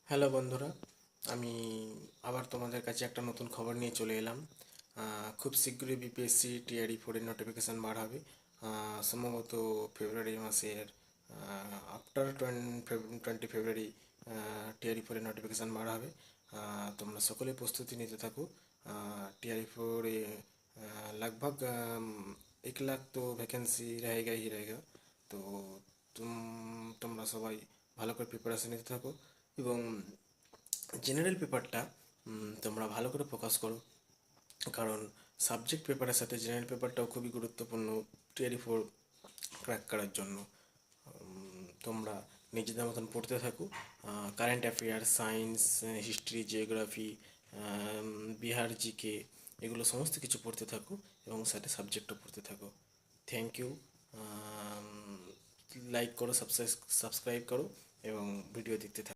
Hello বন্ধুরা, আমি আবার তোমাদের কাছে একটা নতুন খবর নিয়ে চলে এলাম। খুব শীঘ্রই বিপিএসসি টিআরই ফোরের নোটিফিকেশান বার হবে। সম্ভবত ফেব্রুয়ারি মাসের আফটার 20 ফেব্রুয়ারি টিআরই ফোরের নোটিফিকেশান বার হবে। তোমরা সকলে প্রস্তুতি নিতে থাকো। টিআরই ফোরে लगभग 1 लाख তো ভ্যাকেন্সি रहेगा ही रहेगा। তো তোমরা সবাই ভালো করে প্রিপারেশন নিতে থাকো এবং জেনারেল পেপারটা তোমরা ভালো করে ফোকাস করো, কারণ সাবজেক্ট পেপারের সাথে জেনারেল পেপারটাও খুবই গুরুত্বপূর্ণ টিআরই ফোর ক্র্যাক করার জন্য। তোমরা নিজেদের মতন পড়তে থাকো। Current affair, science, history, geography, Bihar GK, এগুলো সমস্ত কিছু পড়তে থাকো এবং সাথে সাবজেক্টও পড়তে থাকো। Thank you. লাইক করো, সাবস্ক্রাইব করো এবং ভিডিও দেখতে থাকো।